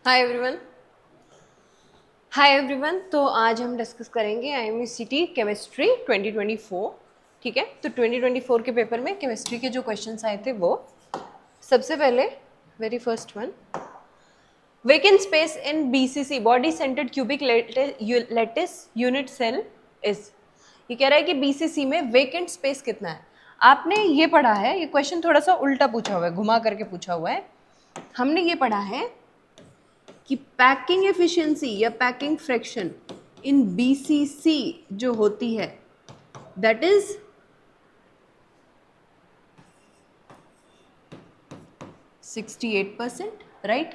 Hi everyone. तो आज हम डिस्कस करेंगे IMCT केमिस्ट्री 2024। ठीक है, तो 2024 के पेपर में केमिस्ट्री के जो क्वेश्चंस आए थे वो सबसे पहले very first one, vacant space in BCC body centred cubic lattice unit cell is. ये कह रहा है कि BCC में वेकेंट स्पेस कितना है। आपने ये पढ़ा है, ये क्वेश्चन थोड़ा सा उल्टा पूछा हुआ है, घुमा करके पूछा हुआ है। हमने ये पढ़ा है कि पैकिंग एफिशिएंसी या पैकिंग फ्रैक्शन इन BCC जो होती है that is 68%, right.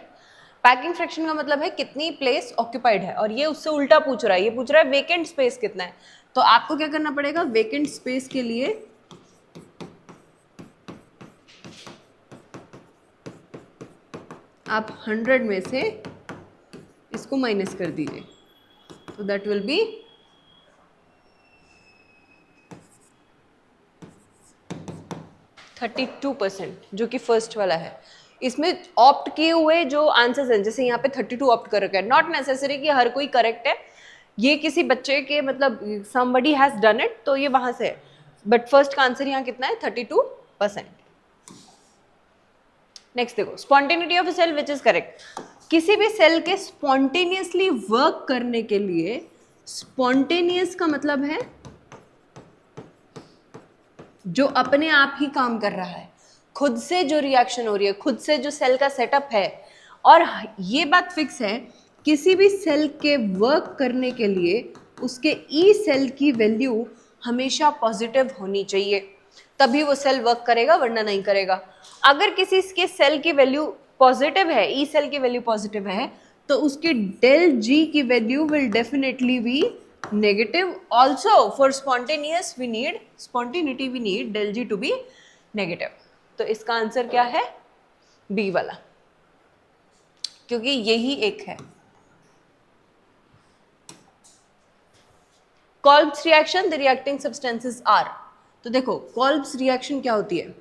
Packing fraction का मतलब है कितनी प्लेस ऑक्यूपाइड है, और ये उससे उल्टा पूछ रहा है, ये पूछ रहा है वेकेंट स्पेस कितना है। तो आपको क्या करना पड़ेगा, वेकेंट स्पेस के लिए आप 100 में से इसको माइनस कर दीजिए, तो दैट विल बी 32%, जो कि फर्स्ट वाला है। इसमें ऑप्ट किए हुए जो आंसर्स हैं, जैसे यहाँ पे 32 ऑप्ट कर रखा है, नॉट नेसेसरी कि हर कोई करेक्ट है। ये किसी बच्चे के मतलब समबडी हैज डन इट, तो ये वहां से है, बट फर्स्ट का आंसर यहाँ कितना है, 32%। नेक्स्ट देखो, spontaneity of a cell which is correct. किसी भी सेल के स्पॉन्टेनियसली वर्क करने के लिए, स्पॉन्टेनियस का मतलब है जो अपने आप ही काम कर रहा है, खुद से जो रिएक्शन हो रही है, खुद से जो सेल का सेटअप है। और ये बात फिक्स है, किसी भी सेल के वर्क करने के लिए उसके ई सेल की वैल्यू हमेशा पॉजिटिव होनी चाहिए, तभी वो सेल वर्क करेगा, वरना नहीं करेगा। अगर किसी के सेल की वैल्यू पॉजिटिव है, ई सेल की वैल्यू पॉजिटिव है, तो उसकी डेल जी की value will definitely be negative. Also for spontaneous we need spontaneity, we need del g to be negative. तो इसका आंसर क्या है, बी वाला, क्योंकि यही एक है। Kolb's reaction, the reacting substances are। तो देखो Kolb's reaction क्या होती है,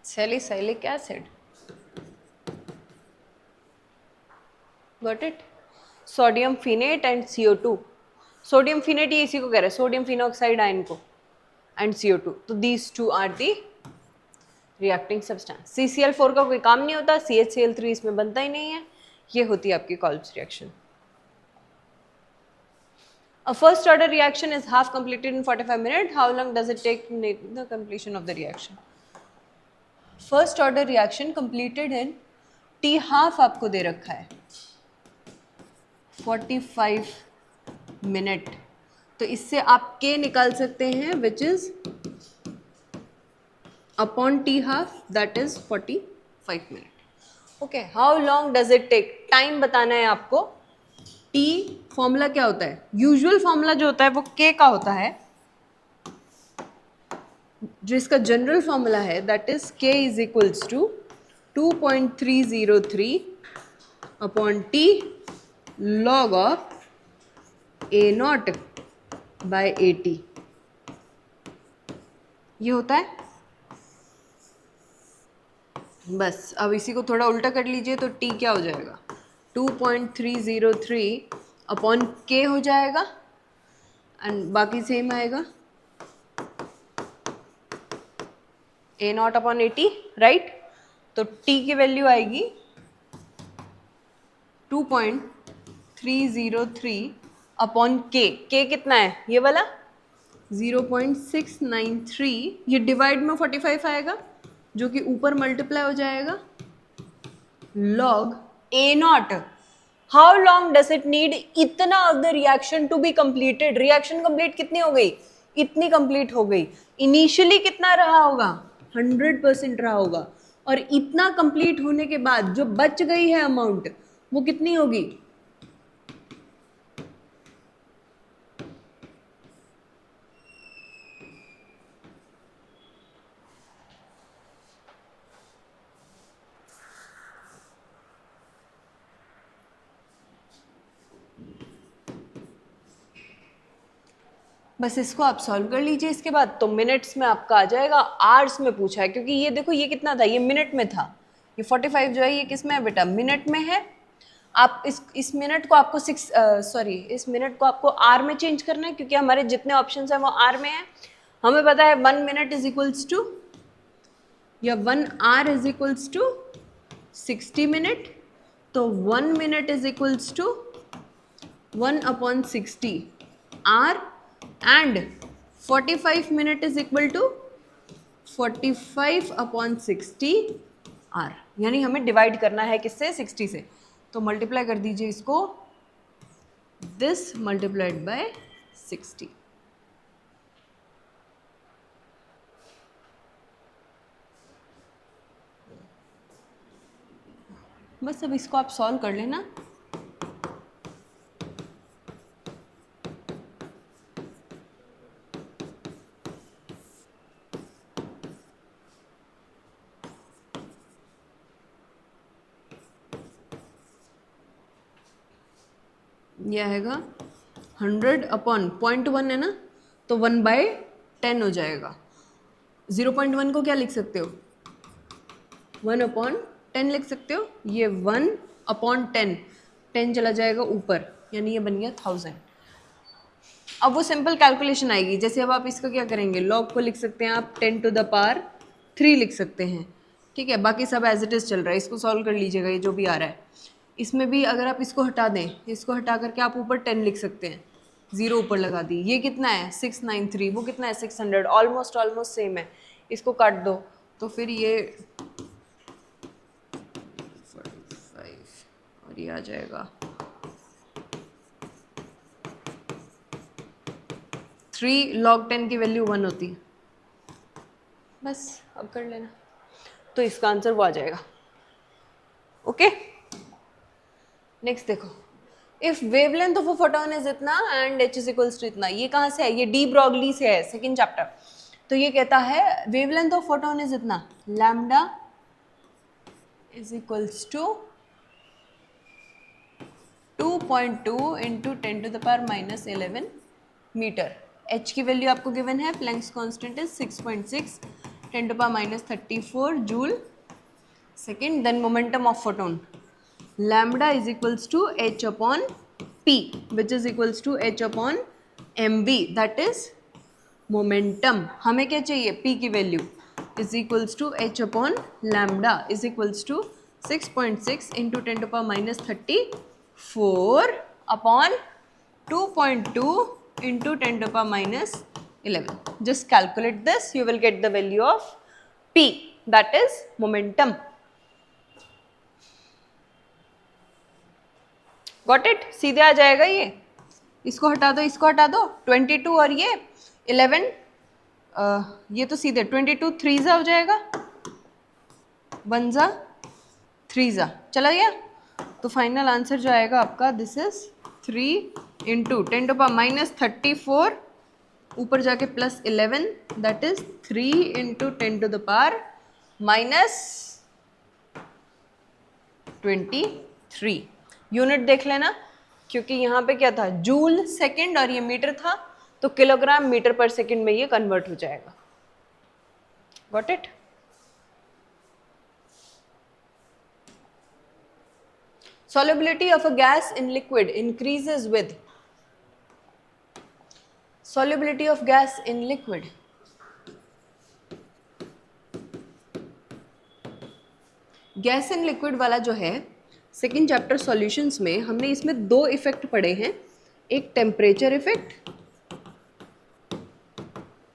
salicylic acid, got it। Sodium phenate and CO2, sodium phenate ये इसी को कह रहे हैं, सोडियम फिनॉक्साइड आयन को, एंड CO2, तो these two are the reacting substance. CCl4 का कोई काम नहीं होता, CHCl3 इसमें बनता ही नहीं है। ये होती है आपकी Kolb's reaction। A first order reaction is half completed in 45 minutes. How long does it take to make the completion of the reaction? First order reaction completed in T half आपको दे रखा है 45 मिनट, तो इससे आप K निकाल सकते हैं which is upon T half, that is 45 minute. Okay, how long does it take, time बताना है आपको। T फॉर्मूला क्या होता है, यूजुअल फॉर्मूला जो होता है वो K का होता है, जो इसका जनरल फॉर्मूला है that is K is equals to 2.303 upon T log of A0 by AT, ये होता है। बस अब इसी को थोड़ा उल्टा कर लीजिए, तो T क्या हो जाएगा, 2.303 अपॉन K हो जाएगा, एंड बाकी सेम आएगा ए नॉट अपॉन 80, राइट। तो टी की वैल्यू आएगी 2.303 अपॉन के कितना है ये वाला 0.693, ये डिवाइड में 45 आएगा जो कि ऊपर मल्टीप्लाई हो जाएगा log A naught. How long does it need इतना of the reaction to be completed. Reaction complete कितनी हो गई, इतनी कंप्लीट हो गई। इनिशियली कितना रहा होगा, 100% रहा होगा, और इतना कंप्लीट होने के बाद जो बच गई है अमाउंट वो कितनी होगी, बस इसको आप सॉल्व कर लीजिए इसके बाद, तो मिनट्स में आपका आ जाएगा। आवर्स में पूछा है क्योंकि ये देखो ये कितना था, ये मिनट में था। ये 45 जो है ये किस में है बेटा, मिनट में है। आप इस मिनट को आपको इस मिनट को आपको आर में चेंज करना है क्योंकि हमारे जितने ऑप्शंस हैं वो आर में है। हमें पता है 1 मिनट इज इक्वल्स टू या 1 hour is equals to 60 minute. तो 1 minute is equals to 1/60 R and 45 minute is equal to 45/60 R. यानी हमें डिवाइड करना है किससे, 60 से। तो मल्टीप्लाई कर दीजिए इसको, दिस मल्टीप्लाइड बाय 60। बस अब इसको आप सॉल्व कर लेना। यह आएगा 100/0.1 है ना, तो 1/10 हो जाएगा। 0.1 को क्या लिख सकते हो, 1/10 लिख सकते हो। ये 1/10, 10 चला जाएगा ऊपर, यानी ये बन गया 1000। अब वो सिंपल कैलकुलेशन आएगी, जैसे अब आप इसका क्या करेंगे, लॉग को लिख सकते हैं आप 10⁻³ लिख सकते हैं, ठीक है। बाकी सब एज इट इज़ चल रहा है, इसको सॉल्व कर लीजिएगा ये जो भी आ रहा है। इसमें भी अगर आप इसको हटा दें, इसको हटा करके आप ऊपर 10 लिख सकते हैं, 0 ऊपर लगा दी। ये कितना है 693, वो कितना है 600, ऑलमोस्ट सेम है। इसको काट दो तो फिर ये 45 और ये आ जाएगा 3 log 10 की वैल्यू 1 होती है। बस अब कर लेना, तो इसका आंसर वो आ जाएगा। ओके, नेक्स्ट देखो, if wavelength of a photon is इतना and h is equals to इतना। ये कहाँ से है, ये डी ब्रॉगली से है, सेकंड चैप्टर। तो ये कहता है वेवलेंथ ऑफ फोटोन इज इतना, lambda is equals to 2.2 into 10⁻⁻11 metre. h की वैल्यू आपको गिवन है, Planck's constant is 6.6 10⁻34 joule second. Then momentum of photon lambda is equals to h upon p, which is equals to h upon mv, that is momentum। हमें क्या चाहिए, p की value is equals to h upon lambda is equals to 6.6 into 10⁻34 upon 2.2 into 10⁻11। just calculate this, you will get the value of p, that is momentum। Got it, सीधे आ जाएगा ये। इसको हटा दो, इसको हटा दो, 22 और ये 11, ये तो सीधे 22 3 हो जाएगा, 1 3 चला गया। तो फाइनल आंसर जो आएगा आपका, दिस इज 3 इंटू 10⁻34 ऊपर जाके plus 11, that is 3 into 10⁻23। Unit देख लेना, क्योंकि यहाँ पे क्या था, जूल सेकंड और ये मीटर था, तो किलोग्राम मीटर पर सेकंड में ये कन्वर्ट हो जाएगा। Got it. Solubility of a gas in liquid increases with solubility of gas in liquid. Gas in liquid वाला जो है सेकेंड चैप्टर सॉल्यूशंस में हमने इसमें दो इफेक्ट पढ़े हैं, एक टेम्परेचर इफेक्ट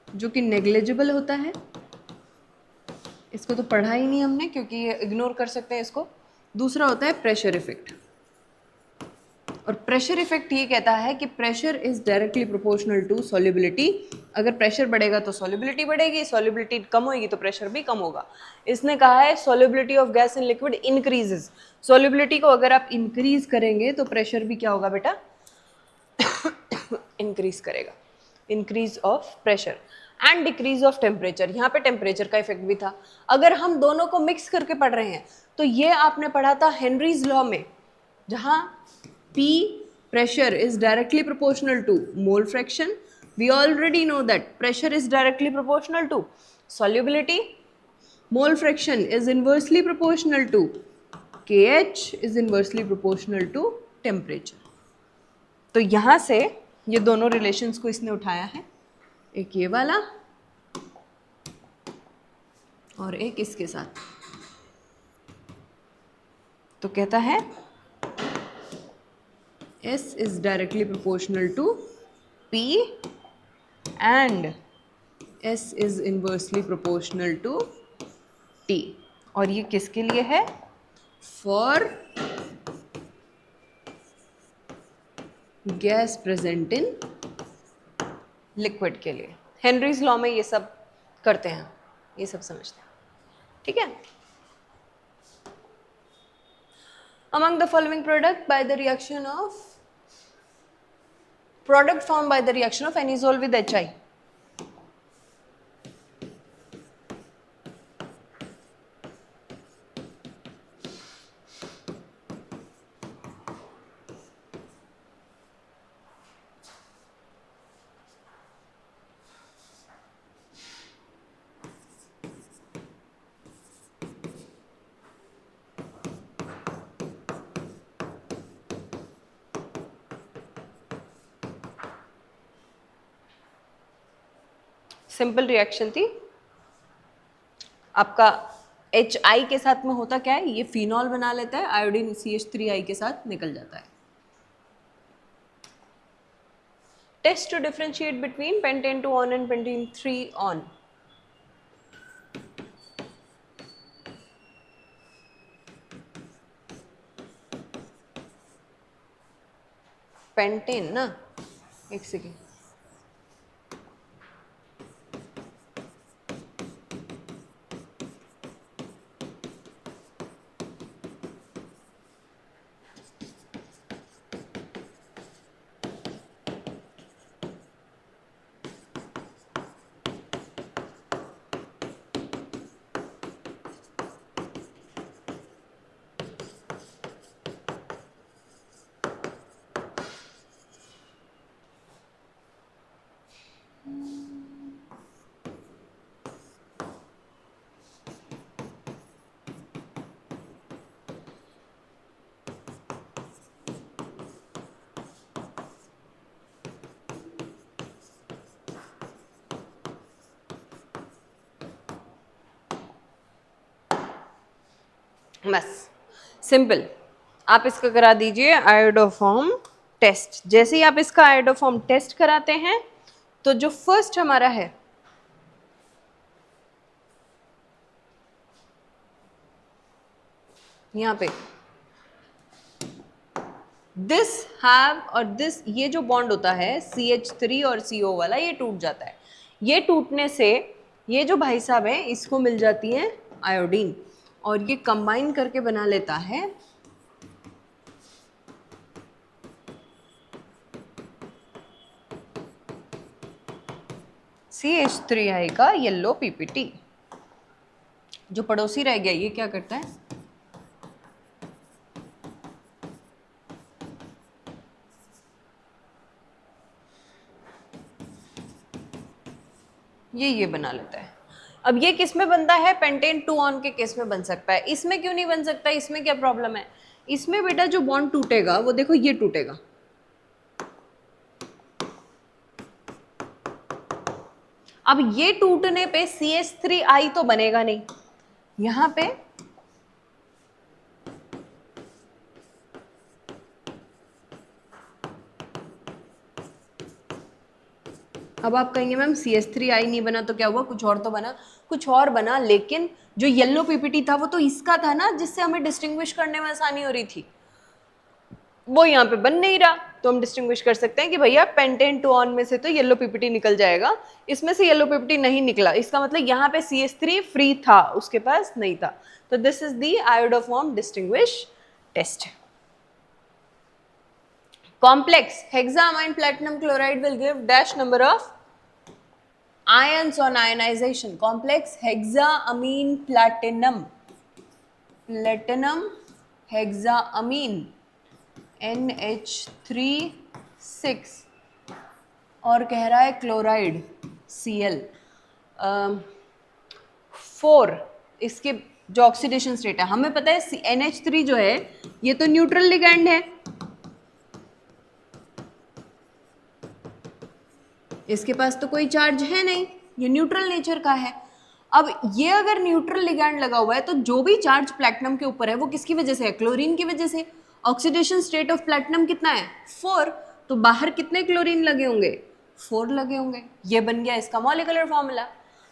जो कि नेग्लिजिबल होता है, इसको तो पढ़ा ही नहीं हमने क्योंकि ये इग्नोर कर सकते हैं इसको। दूसरा होता है प्रेशर इफेक्ट, और प्रेशर इफेक्ट ये कहता है कि pressure is directly proportional to solubility. अगर प्रेशर बढ़ेगा तो सॉल्युबिलिटी बढ़ेगी, सॉल्युबिलिटी कम होगी तो प्रेशर भी कम होगा। इसने कहा है solubility of gas in liquid increases, solubility को अगर आप इंक्रीज करेंगे तो प्रेशर भी क्या होगा बेटा, इंक्रीज करेगा, increase of pressure and decrease of temperature. यहाँ पे टेम्परेचर का इफेक्ट भी था। अगर हम दोनों को मिक्स करके पढ़ रहे हैं तो ये आपने पढ़ा था हेनरीज लॉ में, जहाँ P pressure is directly proportional to mole fraction. We already know that pressure is directly proportional to solubility. Mole fraction is inversely proportional to KH is inversely proportional to temperature. तो यहाँ से ये दोनों relations को इसने उठाया है, एक ये वाला और एक इसके साथ। तो कहता है S is directly proportional to P and S is inversely proportional to T. और ये किसके लिए है, for gas present in liquid के लिए। हेनरीज लॉ में ये सब करते हैं, ये सब समझते हैं, ठीक है। Among the following product by the reaction of product formed by the reaction of anisole with HI. Simple reaction थी आपका। HI के साथ में होता क्या है, ये फिनॉल बना लेता है, आयोडीन CH3I के साथ निकल जाता है। Test to differentiate between pentan 2 one and pentan 3 one. Pentan ना, एक सेकेंड, बस सिंपल। आप इसका करा दीजिए आयोडोफॉर्म टेस्ट। जैसे ही आप इसका आयोडोफॉर्म टेस्ट कराते हैं तो जो फर्स्ट हमारा है यहाँ पे दिस हैव और दिस, ये जो बॉन्ड होता है CH3 और CO वाला, ये टूट जाता है। ये टूटने से ये जो भाई साहब है इसको मिल जाती है आयोडीन, और ये कंबाइन करके बना लेता है CH3I का येलो PPT। जो पड़ोसी रह गया ये क्या करता है, ये बना लेता है। अब ये किस में बनता है, पेंटेन 2 ऑन के केस में बन सकता है। इसमें क्यों नहीं बन सकता, इसमें क्या प्रॉब्लम है? इसमें बेटा जो बॉन्ड टूटेगा वो देखो ये टूटेगा, अब ये टूटने पे CH3I तो बनेगा नहीं, यहां पे अब आप कहेंगे मैम CH3I नहीं बना तो क्या हुआ, कुछ और तो बना, कुछ और बना, लेकिन जो येलो पीपीटी था वो तो इसका था ना, जिससे हमें डिस्टिंग्विश करने में आसानी हो रही थी, वो यहाँ पे बन नहीं रहा, तो हम डिस्टिंग्विश कर सकते हैं कि भैया पेंटेन टूऑन में से तो येलो पीपीटी निकल जाएगा, इसमें से येलो पीपीटी नहीं निकला, इसका मतलब यहाँ पे CH3 फ्री था, उसके पास नहीं था। तो this is the iodoform distinguish test. Complex hexammine platinum chloride will give dash number of ions on ionization. Complex hexammine platinum hexammine NH3 6 और कह रहा है क्लोराइड Cl 4, इसके जो ऑक्सीडेशन स्टेट है हमें पता है NH3 जो है ये तो न्यूट्रल लिगैंड है, इसके पास तो कोई चार्ज है नहीं, ये न्यूट्रल नेचर का है। अब ये अगर न्यूट्रल लिगैंड लगा हुआ है तो जो भी चार्ज प्लैटिनम के ऊपर है वो किसकी वजह से है, क्लोरीन की वजह से। ऑक्सीडेशन स्टेट ऑफ प्लैटिनम कितना है 4, तो बाहर कितने क्लोरीन लगे होंगे 4 लगे होंगे, ये बन गया इसका मॉलिक्यूलर फॉर्मूला,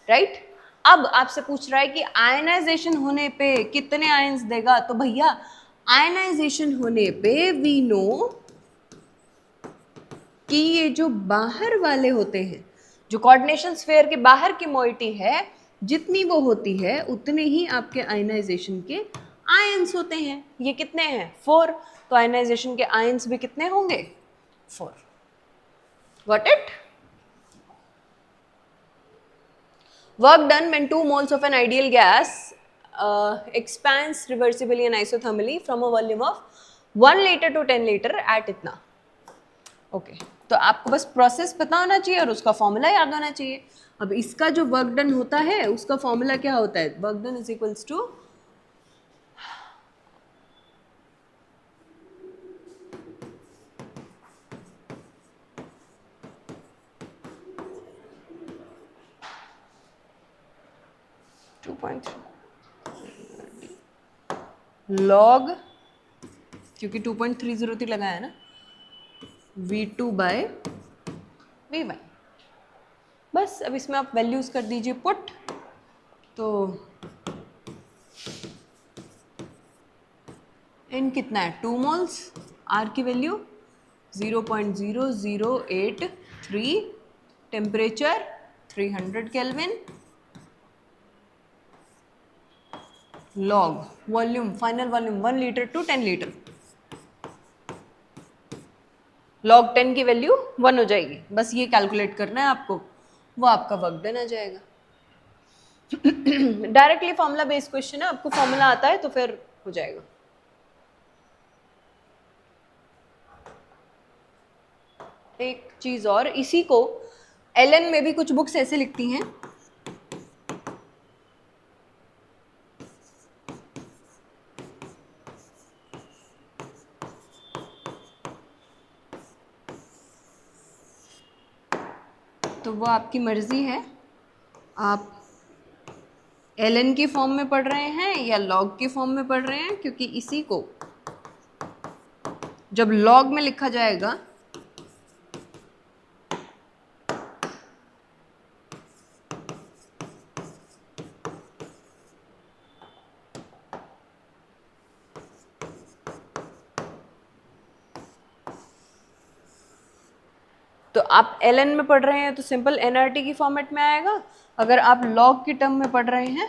राइट। अब आपसे पूछ रहा है कि आयनाइजेशन होने पे कितने आयंस देगा, तो भैया आयनाइजेशन होने पे वी नो कि ये जो बाहर वाले होते हैं, जो कोऑर्डिनेशन स्फीयर के बाहर की मोइटी है, जितनी वो होती है उतने ही आपके आयनाइजेशन के आयंस होते हैं। ये कितने हैं 4, तो आयनाइजेशन के आयंस भी कितने होंगे 4। Got it. Work done when 2 moles of an ideal gas expands reversibly and isothermally from a volume of 1 liter to 10 liter at इतना। ओके तो आपको बस प्रोसेस पता होना चाहिए और उसका फॉर्मूला याद होना चाहिए। अब इसका जो वर्क डन होता है उसका फॉर्मूला क्या होता है, work done is equals to log, क्योंकि 2.30 लगाया है ना, V2 बाय V1। बस अब इसमें आप वैल्यूज कर दीजिए पुट, तो n कितना है 2 मोल्स, R की value 0.0083, temperature 300 kelvin, log volume, final volume 1 litre to 10 litre, log 10 की वैल्यू 1 हो जाएगी। बस ये कैलकुलेट करना है आपको, वो आपका वर्क डन आ जाएगा। डायरेक्टली फॉर्मूला बेस्ड क्वेश्चन है, आपको फॉर्मूला आता है तो फिर हो जाएगा। एक चीज और, इसी को एलन में भी कुछ बुक्स ऐसे लिखती हैं तो वो आपकी मर्जी है, आप एलन की फॉर्म में पढ़ रहे हैं या लॉग की फॉर्म में पढ़ रहे हैं, क्योंकि इसी को जब लॉग में लिखा जाएगा तो आप ln में पढ़ रहे हैं तो सिंपल nRT की फॉर्मेट में आएगा, अगर आप log की टर्म में पढ़ रहे हैं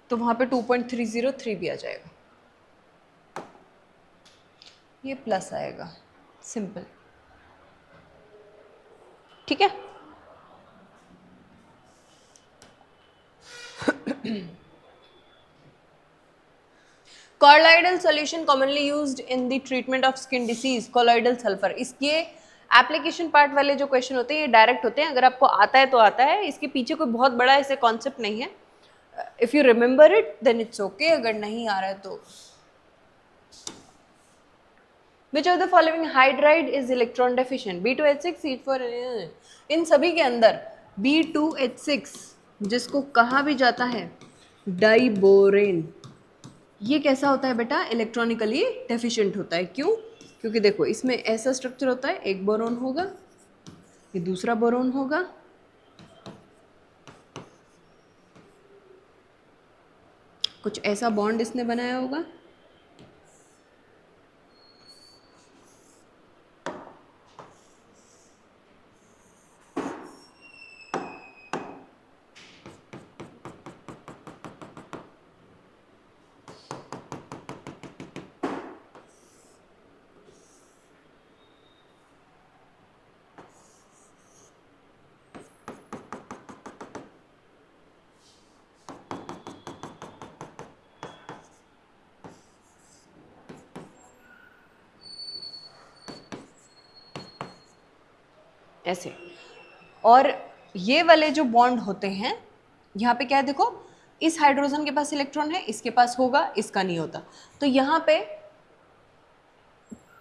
तो वहां पे 2.303 भी आ जाएगा, ये प्लस आएगा, सिंपल, ठीक है। colloidal solution commonly used in the treatment of skin disease, colloidal sulfur। इसके एप्लीकेशन पार्ट वाले जो क्वेश्चन होते हैं ये डायरेक्ट होते हैं, अगर आपको आता है तो आता है, इसके पीछे कोई बहुत बड़ा ऐसे कॉन्सेप्ट नहीं है। If you remember it then it's okay, अगर नहीं आ रहा है तो। Which of the following hydride is electron deficient? B2H6, C4। इन सभी के अंदर B2H6 जिसको कहा भी जाता है डाइबोरेन, ये कैसा होता है बेटा? इलेक्ट्रॉनिकली डेफिशिएंट होता है। क्यों? क्योंकि देखो इसमें ऐसा स्ट्रक्चर होता है, एक बोरोन होगा, ये दूसरा बोरोन होगा, कुछ ऐसा बॉन्ड इसने बनाया होगा, ऐसे। और ये वाले जो बॉन्ड होते हैं, यहाँ पे क्या है देखो, इस हाइड्रोजन के पास इलेक्ट्रॉन है, इसके पास होगा, इसका नहीं होता। तो यहाँ पे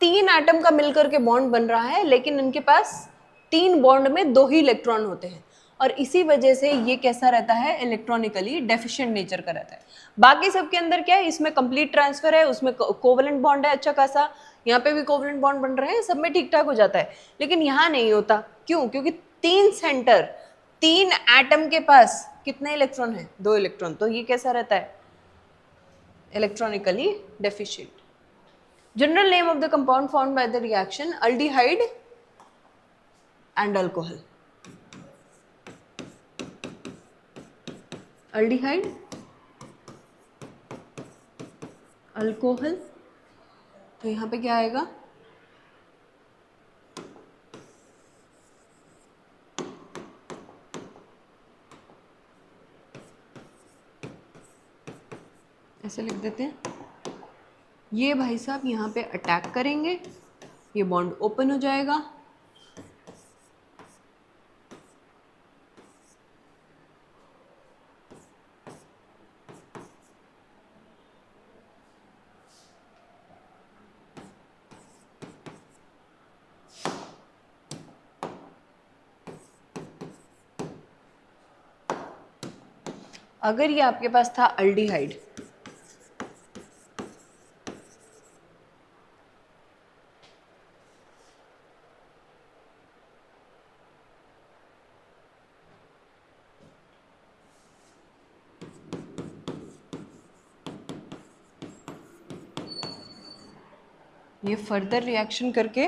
3 एटम का मिलकर के बॉन्ड बन रहा है, लेकिन इनके पास 3 बॉन्ड में 2 ही इलेक्ट्रॉन होते हैं, और इसी वजह से ये कैसा रहता है? इलेक्ट्रॉनिकली डेफिशिएंट नेचर का रहता है। बाकी सबके अंदर क्या है? इसमें कंप्लीट ट्रांसफर है, उसमें कोवलेंट बॉन्ड है अच्छा खासा, यहाँ पे भी कोवलेंट बॉन्ड बन रहे हैं, सब में ठीक ठाक हो जाता है। लेकिन यहाँ नहीं होता। क्यों? क्योंकि 3 सेंटर, 3 एटम के पास कितने इलेक्ट्रॉन है? 2 इलेक्ट्रॉन। तो ये कैसा रहता है? Electronically deficient. General name of the compound formed by the reaction aldehyde and alcohol. Aldehyde, alcohol. तो यहाँ पे क्या आएगा? ऐसे लिख देते हैं। ये भाई साहब यहाँ पे अटैक करेंगे, ये बॉन्ड ओपन हो जाएगा, अगर ये आपके पास था अल्डिहाइड, ये फर्दर रिएक्शन करके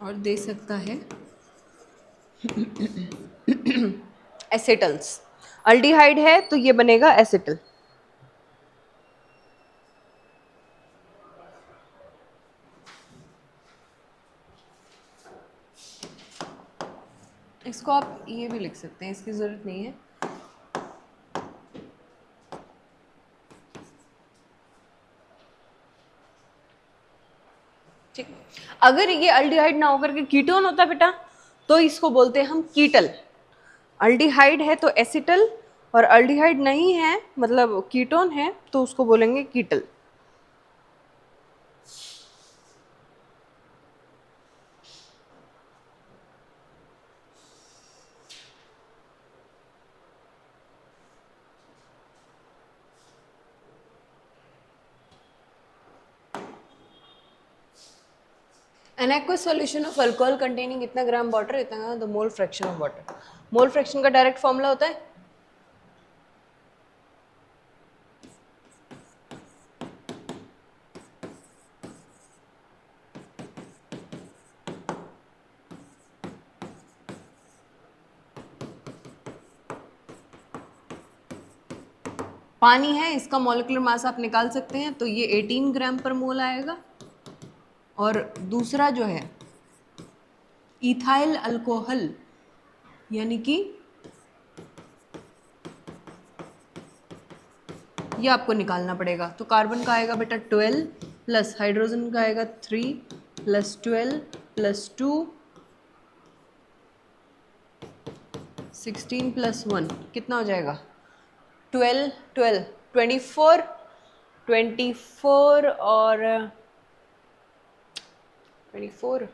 और दे सकता है एसिटल्स। अल्डिहाइड है तो ये बनेगा एसिटल। इसको आप ये भी लिख सकते हैं, इसकी ज़रूरत नहीं है। ठीक। अगर ये अल्डिहाइड ना होकर के कीटोन होता बेटा, तो इसको बोलते हैं हम कीटल। अल्डिहाइड है तो एसिटल, और अल्डिहाइड नहीं है मतलब कीटोन है तो उसको बोलेंगे कीटल। An aqueous solution of alcohol containing इतना ग्राम वाटर, इतना the mole fraction of water. Mole fraction का डायरेक्ट फॉर्मूला होता है पानी है, इसका मॉलिक्यूलर मास आप निकाल सकते हैं, तो ये 18 ग्राम पर मोल आएगा। और दूसरा जो है इथाइल अल्कोहल, यानी कि ये आपको निकालना पड़ेगा। तो कार्बन का आएगा बेटा 12 प्लस हाइड्रोजन का आएगा 3 प्लस 12 प्लस 2, 16 प्लस 1 कितना हो जाएगा? 12, 12, 24, 24 और 24,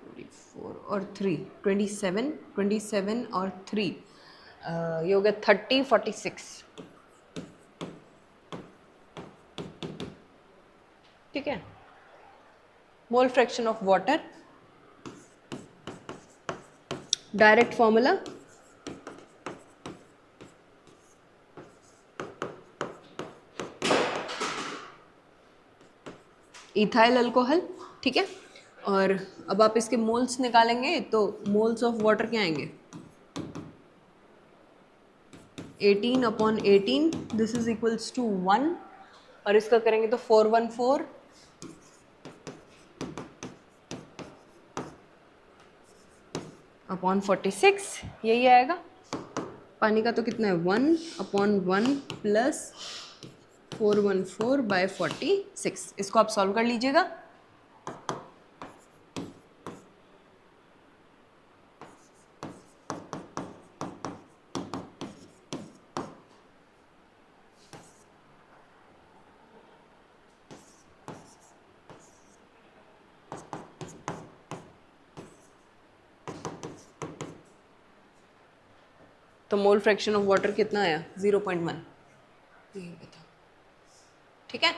24 और 3, 27, 27 और 3, ये हो गया 30, 46। ठीक है, mole fraction of water, direct formula ethyl alcohol. ठीक है, और अब आप इसके मोल्स निकालेंगे तो मोल्स ऑफ वाटर क्या आएंगे? 18/18, दिस इज इक्वल्स टू 1, और इसका करेंगे तो 414 अपॉन 46, यही आएगा। पानी का तो कितना है? 1/1 प्लस 414/46। इसको आप सॉल्व कर लीजिएगा। तो मोल फ्रैक्शन ऑफ वाटर कितना आया? 0.1। ठीक है,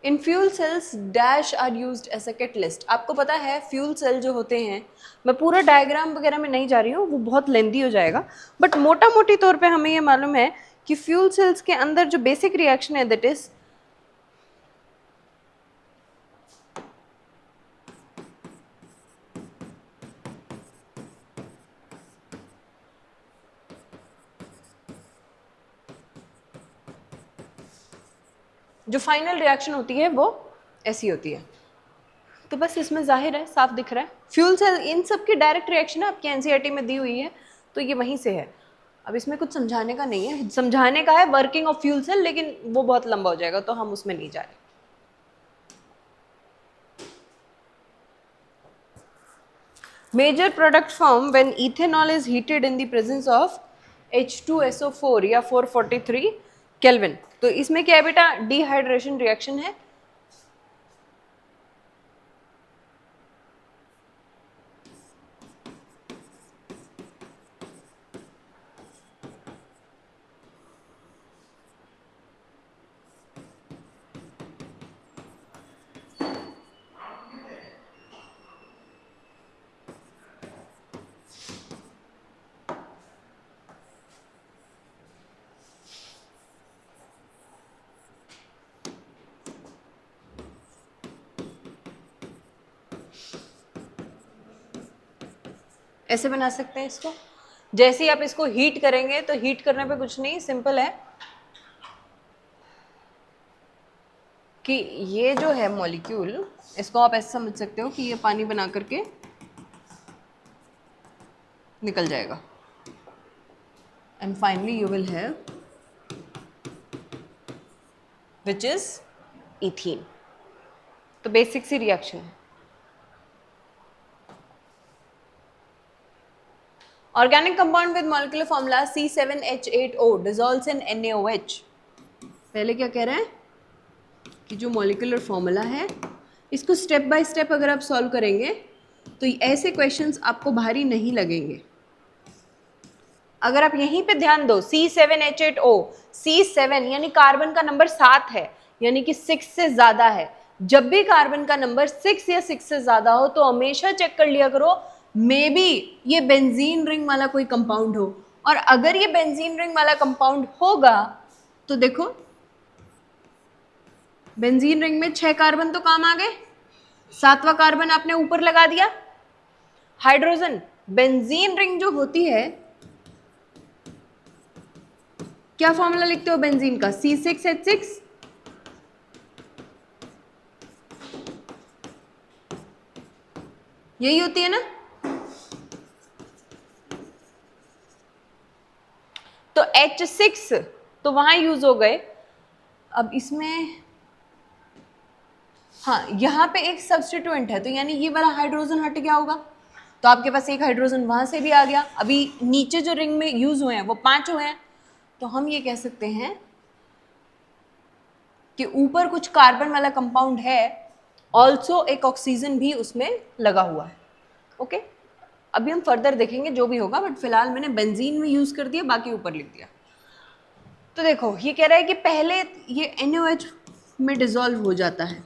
in fuel cells dash are used as a catalyst. आपको पता है फ्यूल सेल जो होते हैं, मैं पूरा डायग्राम वगैरह में नहीं जा रही हूँ, वो बहुत लेंदी हो जाएगा, बट मोटा मोटी तौर पे हमें ये मालूम है कि फ्यूल सेल्स के अंदर जो बेसिक रिएक्शन है दैट इज जो फाइनल रिएक्शन होती है वो ऐसी होती है। तो बस इसमें जाहिर है, साफ दिख रहा है, फ्यूल सेल इन सब की डायरेक्ट रिएक्शन है, आपकी एनसीईआरटी में दी हुई है, तो ये वहीं से है। अब इसमें कुछ समझाने का नहीं है, समझाने का है वर्किंग ऑफ फ्यूल सेल, लेकिन वो बहुत लंबा हो जाएगा तो हम उसमें नहीं जा रहे। Major product form when ethanol is heated in the presence of H2SO4 या 443 केल्विन। तो इसमें क्या है बेटा? डिहाइड्रेशन रिएक्शन है। ऐसे बना सकते हैं इसको, जैसे ही आप इसको हीट करेंगे तो हीट करने पे कुछ नहीं, सिंपल है कि ये जो है मॉलिक्यूल, इसको आप ऐसे समझ सकते हो कि ये पानी बना करके निकल जाएगा, and finally you will have which is ethene. तो बेसिक सी रिएक्शन है। Organic compound with molecular formula C7H8O dissolves in NaOH। पहले क्या कह रहे हैं कि जो मॉलिक्यूलर फॉर्मूला है इसको स्टेप बाय स्टेप अगर आप सॉल्व करेंगे तो ऐसे क्वेश्चंस आपको भारी नहीं लगेंगे। अगर आप यहीं पे ध्यान दो, C7H8O, C7 यानी कार्बन का नंबर 7 है, यानी कि 6 से ज्यादा है। जब भी कार्बन का नंबर 6 या 6 से ज्यादा हो तो हमेशा चेक कर लिया करो मे बी ये बेंजीन रिंग वाला कोई कंपाउंड हो, और अगर ये बेंजीन रिंग वाला कंपाउंड होगा तो देखो बेंजीन रिंग में 6 कार्बन तो काम आ गए, 7वां कार्बन आपने ऊपर लगा दिया। हाइड्रोजन, बेंजीन रिंग जो होती है, क्या फॉर्मूला लिखते हो बेंजीन का? C6H6। यही होती है ना? तो H6 तो वहां यूज हो गए। अब इसमें हाँ, यहाँ पे एक सब्स्टिट्यूएंट है, तो यानी ये वाला हाइड्रोजन हट गया होगा, तो आपके पास एक हाइड्रोजन वहां से भी आ गया। अभी नीचे जो रिंग में यूज हुए हैं वो 5 हुए हैं, तो हम ये कह सकते हैं कि ऊपर कुछ कार्बन वाला कंपाउंड है, ऑल्सो एक ऑक्सीजन भी उसमें लगा हुआ है। ओके, अभी हम फर्दर देखेंगे जो भी होगा, बट फिलहाल मैंने बेंजीन में यूज कर दिया, बाकी ऊपर लिख दिया। तो देखो ये कह रहा है कि पहले ये NaOH में डिसॉल्व हो जाता है,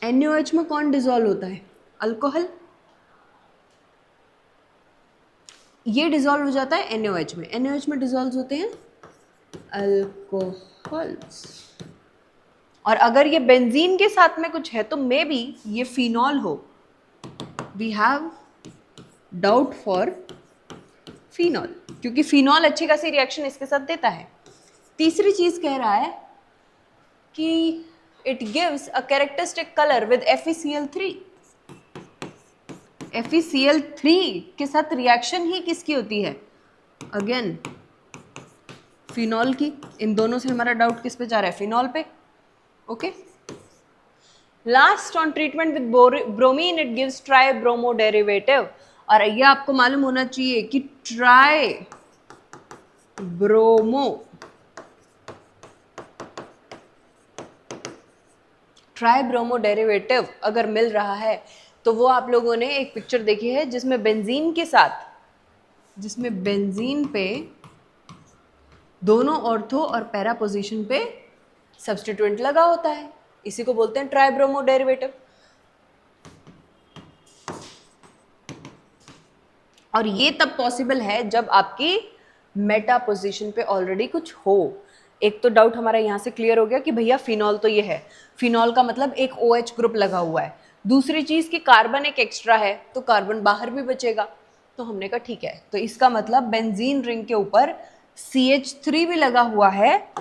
NaOH में कौन डिसॉल्व होता है? अल्कोहल। ये डिसॉल्व हो जाता है NaOH में, NaOH में डिसॉल्व होते हैं अल्कोहल्स। और अगर ये बेंजीन के साथ में कुछ है तो मे बी ये फिनॉल हो, we have doubt for phenol, क्योंकि फिनॉल अच्छी खासी रिएक्शन इसके साथ देता है। तीसरी चीज कह रहा है कि it gives a characteristic colour with FeCl3। FeCl3 के साथ रिएक्शन ही किसकी होती है? अगेन फिनॉल की। इन दोनों से हमारा डाउट किस पे जा रहा है? फिनॉल पे। Okay, last on treatment with bromine it gives try bromo derivative. और ये आपको मालूम होना चाहिए कि ट्राई ब्रोमो डेरिवेटिव अगर मिल रहा है तो वो आप लोगों ने एक पिक्चर देखी है जिसमें बेंजीन के साथ, जिसमें बेंजीन पे दोनों ऑर्थो और पैरा पोजीशन पे सब्स्टिट्यूएंट लगा होता है, इसी को बोलते हैं ट्राई ब्रोमो डेरिवेटिव। और ये तब पॉसिबल है जब आपकी मेटा पोजीशन पे ऑलरेडी कुछ हो। एक तो डाउट हमारा यहाँ से क्लियर हो गया कि भैया फिनॉल तो ये है, फिनॉल का मतलब एक OH ग्रुप लगा हुआ है। दूसरी चीज कि कार्बन एक एक्स्ट्रा है, तो कार्बन बाहर भी बचेगा, तो हमने कहा ठीक है, तो इसका मतलब बेंजीन रिंग के ऊपर CH3 भी लगा हुआ है।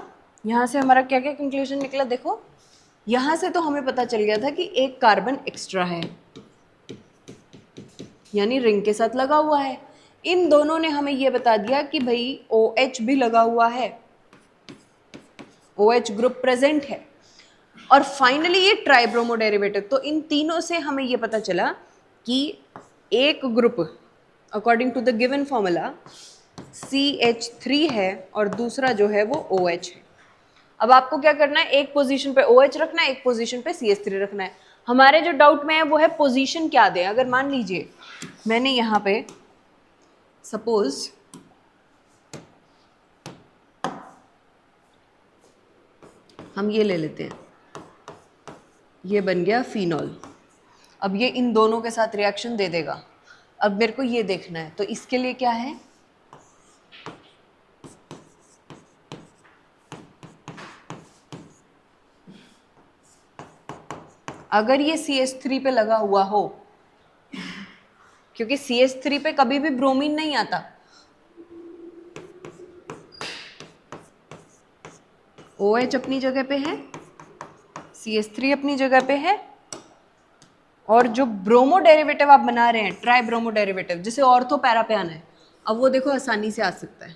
यहाँ से हमारा क्या क्या कंक्लूजन निकला देखो, यहाँ से तो हमें पता चल गया था कि एक कार्बन एक्स्ट्रा है, यानी रिंग के साथ लगा हुआ है। इन दोनों ने हमें यह बता दिया कि भाई OH भी लगा हुआ है, OH ग्रुप प्रेजेंट है। और फाइनली ये ट्राइब्रोमो डेरिवेटिव, तो इन तीनों से हमें यह पता चला कि एक group according to the given formula CH3 है और दूसरा जो है वो OH है। अब आपको क्या करना है, एक पोजीशन पे OH रखना है, एक पोजीशन पे CH3 रखना है। हमारे जो डाउट में है वो है पोजीशन क्या दें। अगर मान लीजिए मैंने यहाँ पे सपोज हम ये ले लेते हैं, ये बन गया फिनॉल। अब ये इन दोनों के साथ रिएक्शन दे देगा। अब मेरे को ये देखना है, तो इसके लिए क्या है, अगर ये CH3 पे लगा हुआ हो, क्योंकि CH3 पे कभी भी ब्रोमीन नहीं आता, OH अपनी जगह पे है, CH3 अपनी जगह पे है, और जो ब्रोमो डेरिवेटिव आप बना रहे हैं ट्राई ब्रोमो डेरिवेटिव, जिसे ऑर्थो पैरा पे आना है, अब वो देखो आसानी से आ सकता है।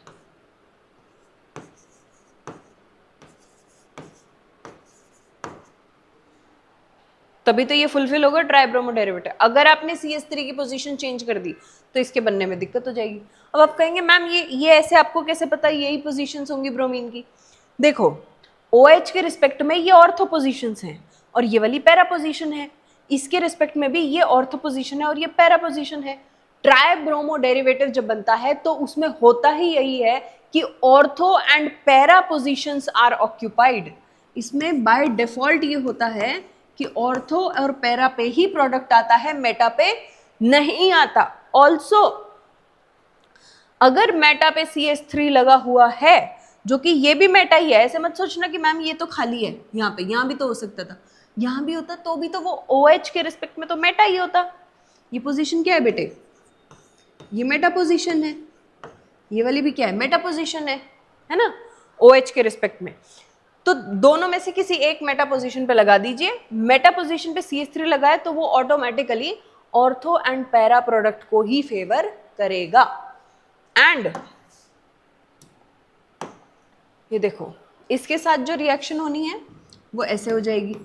तभी तो ये फुलफिल होगा ट्राई ब्रोमो डेरिवेटिव। अगर आपने CH3 की पोजीशन चेंज कर दी तो इसके बनने में दिक्कत हो जाएगी। अब आप कहेंगे मैम ये ऐसे आपको कैसे पता यही पोजीशंस होंगी ब्रोमीन की? देखो OH के रिस्पेक्ट में ये ऑर्थो पोजीशंस हैं और ये वाली पैरा पोजीशन है, इसके रिस्पेक्ट में भी ये ऑर्थो पोजीशन है और ये पैरा पोजीशन है। ट्राई ब्रोमो डेरिवेटिव जब बनता है तो उसमें होता ही यही है कि ortho and para positions are occupied. इसमें बाय डिफॉल्ट ये होता है कि ऑर्थो और पैरा पे ही प्रोडक्ट आता है, मेटा पे नहीं आता। ऑल्सो अगर मेटा पे CH3 लगा हुआ है, जो कि ये भी मेटा ही है, ऐसे मत सोचना कि मैम ये तो खाली है, यहाँ पे, यहाँ भी तो हो सकता था, यहाँ भी होता तो भी तो वो OH के रिस्पेक्ट में तो मेटा ही होता। ये पोजीशन क्या है बेटे, ये मेटा पोजीशन है, ये वाली भी क्या है, मेटा पोजीशन है ना, OH के रिस्पेक्ट में। तो दोनों में से किसी एक मेटा पोजीशन पे लगा दीजिए। मेटा पोजीशन पे CH3 लगाए तो वो automatically ortho and para product को ही फेवर करेगा। एंड ये देखो, इसके साथ जो रिएक्शन होनी है वो ऐसे हो जाएगी।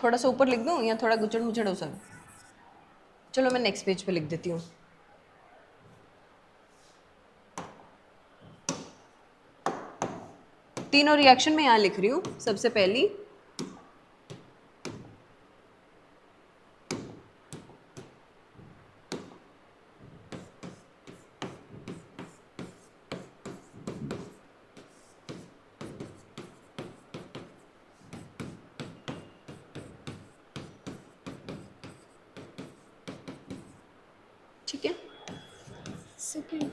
थोड़ा सा ऊपर लिख दूं या थोड़ा गुचड़ मुचड़ हो सब? चलो मैं नेक्स्ट पेज पे लिख देती हूँ। तीनों रिएक्शन में यहाँ लिख रही हूँ। सबसे पहली ठीक है, सेकेंड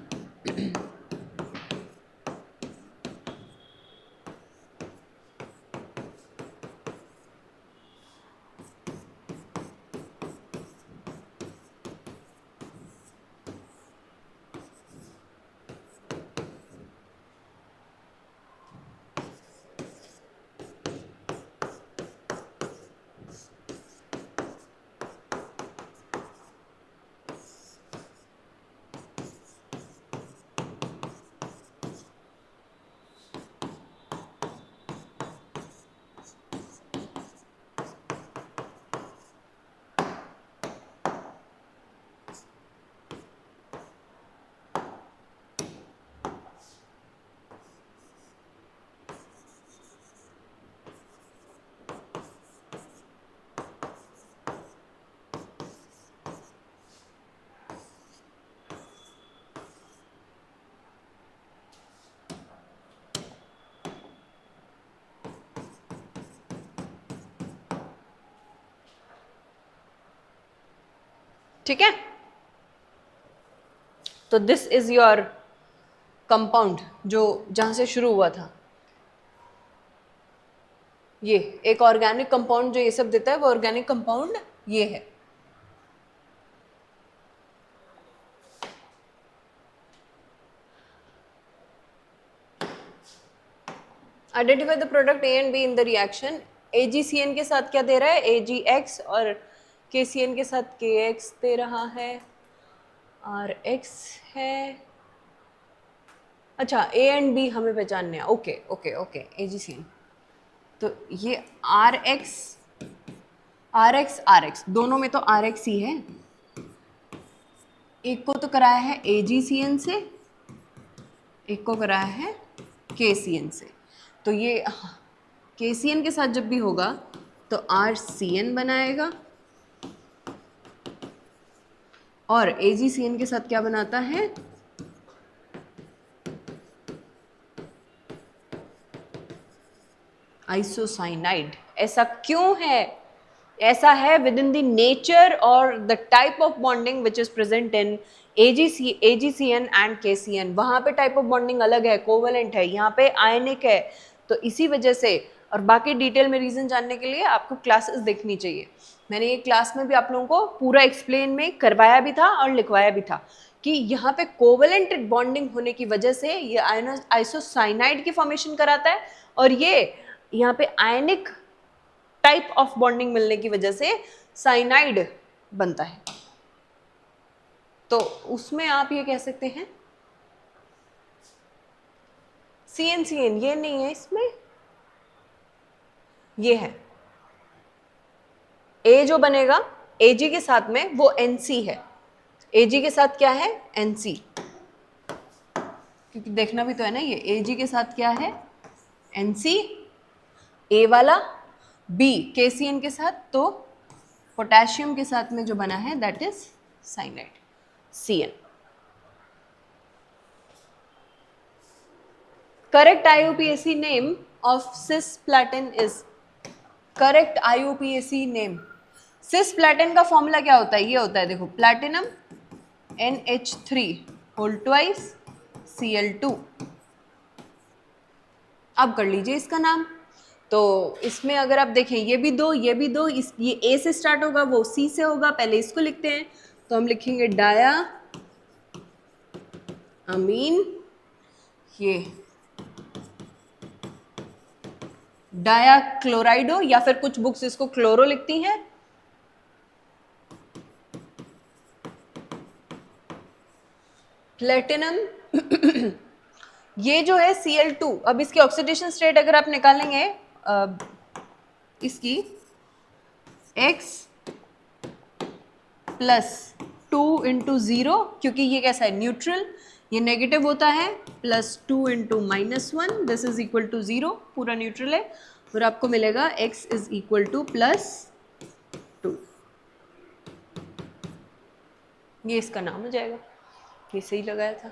ठीक है। तो दिस इज योर कंपाउंड जो जहां से शुरू हुआ था। ये एक ऑर्गेनिक कंपाउंड जो ये सब देता है वो ऑर्गेनिक कंपाउंड ये है। Identify the product A and be in the reaction. AgCN के साथ क्या दे रहा है? AgX, और KCN के साथ KX दे रहा है, RX है। अच्छा, A एंड B हमें पहचानने हैं। Okay okay okay, AgCN। तो ये RX दोनों में तो RX ही है। एक को तो कराया है AgCN से, एक को कराया है KCN से। तो ये KCN के साथ जब भी होगा तो RCN बनाएगा, और AgCN के साथ क्या बनाता है? आइसोसाइनाइड। ऐसा क्यों है? ऐसा है विद इन द नेचर और the type of bonding which is present in AgCN and KCN। वहां पे टाइप ऑफ बॉन्डिंग अलग है, कोवेलेंट है, यहाँ पे आयनिक है। तो इसी वजह से, और बाकी डिटेल में रीजन जानने के लिए आपको क्लासेस देखनी चाहिए। मैंने ये क्लास में भी आप लोगों को पूरा एक्सप्लेन में करवाया भी था और लिखवाया भी था कि यहाँ पे कोवेलेंट बॉन्डिंग होने की वजह से ये आइसोसाइनाइड की फॉर्मेशन कराता है, और ये यहाँ पे आयनिक टाइप ऑफ बॉन्डिंग मिलने की वजह से साइनाइड बनता है। तो उसमें आप ये कह सकते हैं CN ये नहीं है, इसमें ये है। A जो बनेगा Ag के साथ में वो NC है। Ag के साथ क्या है? NC। क्योंकि देखना भी तो है ना, ये Ag के साथ क्या है? NC। A वाला B KCN के साथ, तो पोटेशियम के साथ में जो बना है that is cyanide, CN। Correct IUPAC name of cisplatin is, correct IUPAC name. Cisplatin का फॉर्मूला क्या होता है? ये होता है, देखो, platinum NH3 whole twice Cl2। अब कर लीजिए इसका नाम। तो इसमें अगर आप देखें, ये भी दो, ये भी दो, ये A से स्टार्ट होगा, वो C से होगा। पहले इसको लिखते हैं, तो हम लिखेंगे डाया अमीन, ये डाया क्लोराइडो, या फिर कुछ बुक्स इसको क्लोरो लिखती हैं। प्लेटिनम ये जो है Cl2, अब इसकी ऑक्सीडेशन स्टेट अगर आप निकालेंगे इसकी X प्लस 2 × 0, क्योंकि ये कैसा है न्यूट्रल, ये नेगेटिव होता है, plus 2 × -1, this is equal to 0, पूरा न्यूट्रल है, और आपको मिलेगा X इज इक्वल टू +2। ये इसका नाम हो जाएगा, ये सही लगाया था।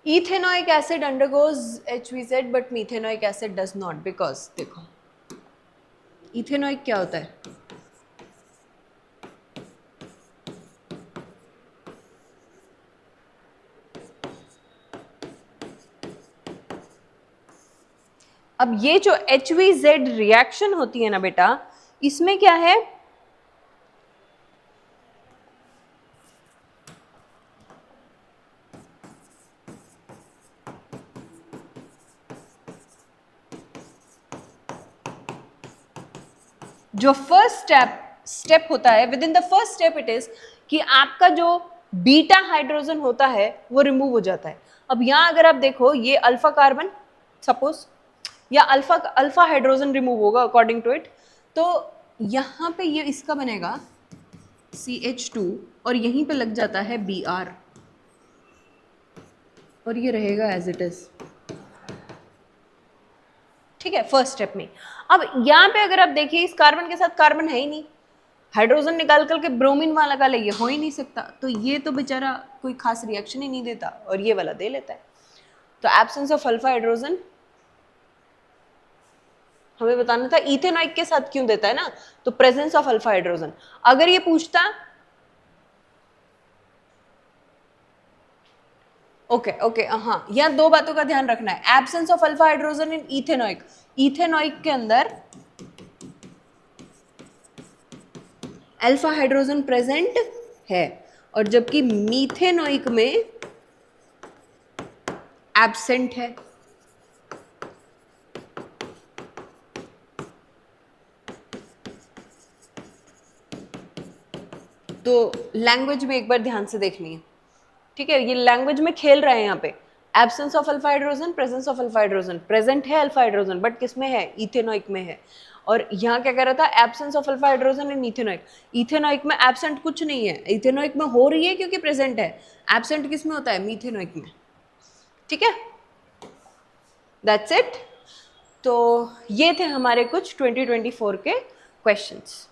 Ethanoic acid undergoes HVZ but methanoic acid does not, because देखो इथेनॉइक क्या होता है, अब ये जो HVZ रिएक्शन होती है ना बेटा, इसमें क्या है, जो फर्स्ट स्टेप होता है, with in the first step it is कि आपका जो बीटा हाइड्रोजन होता है वो रिमूव हो जाता है। अब यहां अगर आप देखो, ये अल्फा कार्बन सपोज, या अल्फा हाइड्रोजन रिमूव होगा अकॉर्डिंग टू इट, तो यहां पे ये इसका बनेगा CH2 और यहीं पे लग जाता है Br और ये रहेगा एज इट इज। ठीक है, फर्स्ट स्टेप में। अब यहाँ पे अगर आप देखिए, इस कार्बन के साथ कार्बन है ही नहीं, हाइड्रोजन निकाल करके ब्रोमीन वाला लगा ले, ये हो ही नहीं सकता, तो ये तो बेचारा कोई खास रिएक्शन ही नहीं देता और ये वाला दे लेता है। तो एब्सेंस ऑफ अल्फा हाइड्रोजन हमें बताना था इथेनॉइक के साथ क्यों देता है ना, तो प्रेजेंस ऑफ अल्फा हाइड्रोजन। अगर ये पूछता ओके हाँ, यहाँ दो बातों का ध्यान रखना है, absence of alpha hydrogen in ethanoic, ethanoic के अंदर अल्फा हाइड्रोजन प्रेजेंट है, और जबकि मीथेनॉइक में एब्सेंट है। तो लैंग्वेज में एक बार ध्यान से देखनी है, ठीक है, ये लैंग्वेज में खेल रहे हैं यहाँ पे, absence of alpha hydrogen, presence of alpha hydrogen, present है अल्फा हाइड्रोजन बट किस में है, इथेनॉइक में है, और यहाँ क्या कह रहा था, absence of alpha hydrogen in ethanoic, ethanoic में एब्सेंट कुछ नहीं है, इथेनॉइक में हो रही है क्योंकि प्रेजेंट है, एब्सेंट किस में होता है, मीथेनॉइक में। ठीक है, दैट्स इट। तो ये थे हमारे कुछ 2024 के क्वेश्चंस।